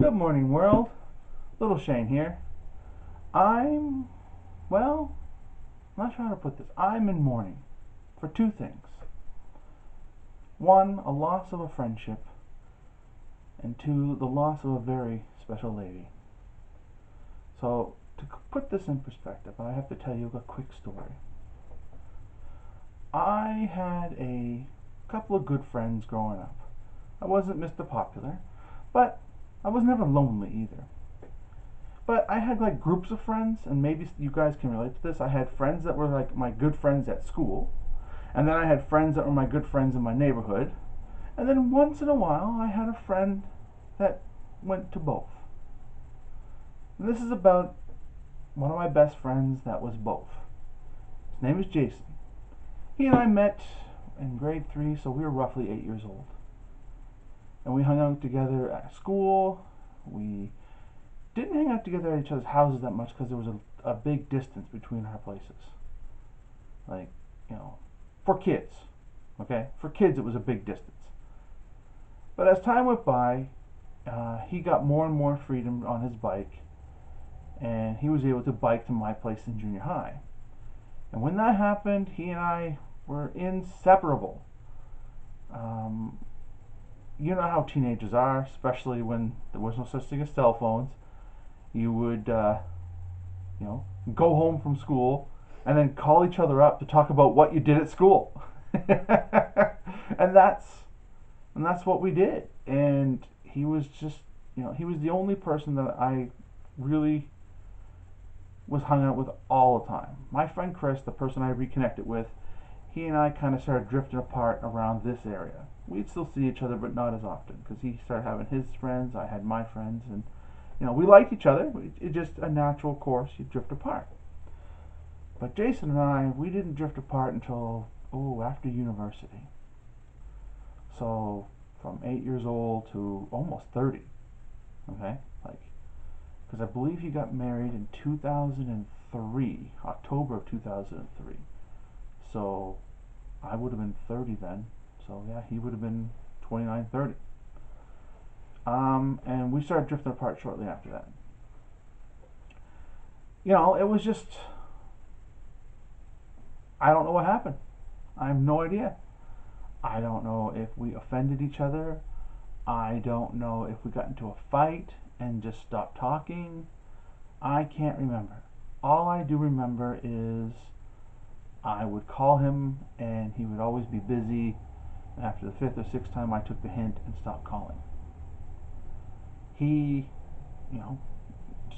Good morning, world. Little Shane here. I'm, well, I'm not sure how to put this. I'm in mourning for two things. One, a loss of a friendship, and two, the loss of a very special lady. So, to put this in perspective, I have to tell you a quick story. I had a couple of good friends growing up. I wasn't Mr. Popular, but I was never lonely either. But I had like groups of friends, and maybe you guys can relate to this. I had friends that were like my good friends at school, and then I had friends that were my good friends in my neighborhood, and then once in a while I had a friend that went to both. And this is about one of my best friends that was both. His name is Jason. He and I met in grade 3, so we were roughly 8 years old. And we hung out together at school. We didn't hang out together at each other's houses that much because there was a big distance between our places. Like, for kids, okay? For kids, it was a big distance. But as time went by, he got more and more freedom on his bike, and he was able to bike to my place in junior high. And when that happened, he and I were inseparable. Um, you know how teenagers are, especially when there was no such thing as cell phones. You would, go home from school and then call each other up to talk about what you did at school. and that's and that's what we did. And he was just, he was the only person that I really was hung out with all the time. My friend Chris, the person I reconnected with, he and I kind of started drifting apart around this area. We'd still see each other, but not as often, because he started having his friends, I had my friends, and we liked each other. It's just a natural course. You drift apart. But Jason and I, we didn't drift apart until after university. So from 8 years old to almost 30. Okay, because I believe he got married in 2003, October of 2003. So I would have been 30 then. So yeah, he would have been 29, 30. And we started drifting apart shortly after that. It was just, I don't know what happened. I have no idea. I don't know if we offended each other. I don't know if we got into a fight and just stopped talking. I can't remember. All I do remember is I would call him and he would always be busy. After the 5th or 6th time, I took the hint and stopped calling. He, you know,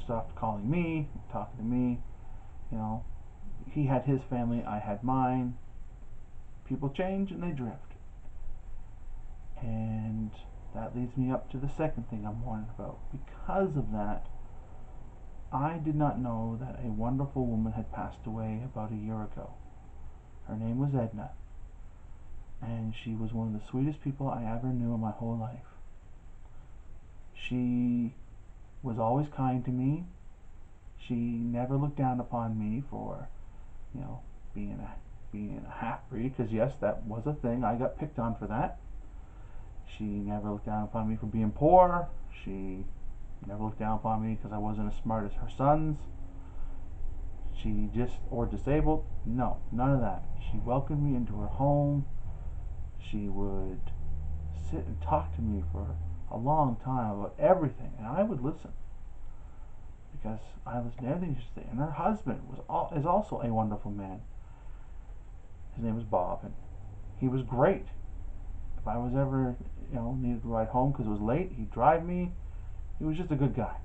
stopped calling me, talking to me. He had his family, I had mine. People change and they drift. And that leads me up to the second thing I'm warning about. Because of that, I did not know that a wonderful woman had passed away about a year ago. Her name was Edna, and she was one of the sweetest people I ever knew in my whole life. She was always kind to me. She never looked down upon me for, being a half breed, because yes, that was a thing. I got picked on for that. She never looked down upon me for being poor. She never looked down upon me because I wasn't as smart as her sons. Or disabled. No, none of that. She welcomed me into her home. She would sit and talk to me for a long time about everything, and I would listen because I listened to everything she said. And her husband is also a wonderful man. His name was Bob, and he was great. If I was ever, needed to ride home because it was late, he'd drive me. He was just a good guy.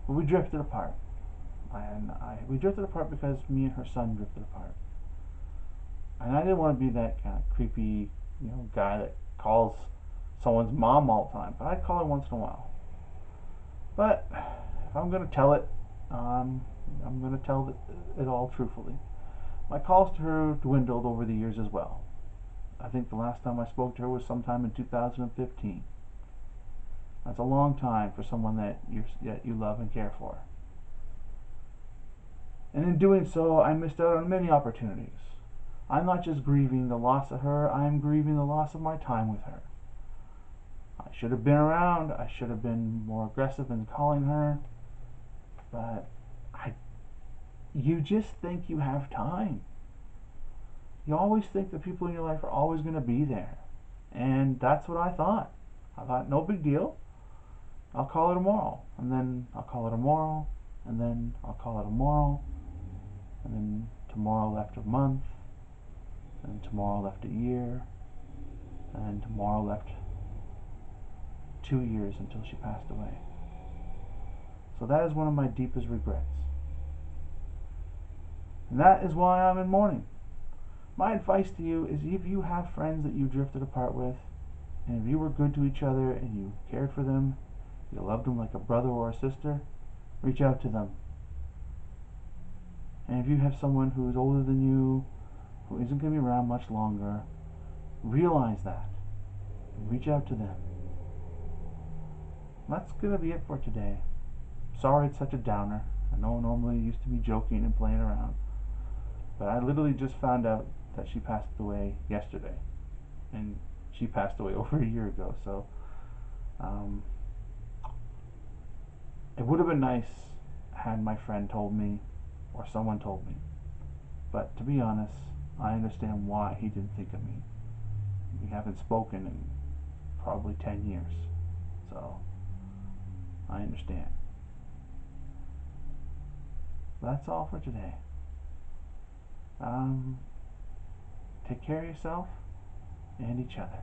But we drifted apart. We drifted apart because me and her son drifted apart. And I didn't want to be that kind of creepy, guy that calls someone's mom all the time. But I'd call her once in a while. But if I'm going to tell it, I'm going to tell it all truthfully. My calls to her dwindled over the years as well. I think the last time I spoke to her was sometime in 2015. That's a long time for someone that you love and care for. And in doing so, I missed out on many opportunities. I'm not just grieving the loss of her, I'm grieving the loss of my time with her. I should have been around. I should have been more aggressive in calling her. But I, you just think you have time. You always think the people in your life are always going to be there. And that's what I thought. I thought, no big deal. I'll call her tomorrow. And then I'll call her tomorrow. And then I'll call her tomorrow. And then tomorrow left a month. And tomorrow left a year. And then tomorrow left 2 years until she passed away. So that is one of my deepest regrets. And that is why I'm in mourning. My advice to you is, if you have friends that you drifted apart with, and if you were good to each other and you cared for them, you loved them like a brother or a sister, reach out to them. And if you have someone who is older than you, who isn't going to be around much longer, realize that. And reach out to them. That's going to be it for today. Sorry it's such a downer. I know normally it used to be joking and playing around. But I literally just found out that she passed away yesterday. And she passed away over a year ago. So it would have been nice had my friend told me or someone told me. But to be honest, I understand why he didn't think of me. We haven't spoken in probably 10 years. So I understand. That's all for today. Take care of yourself and each other.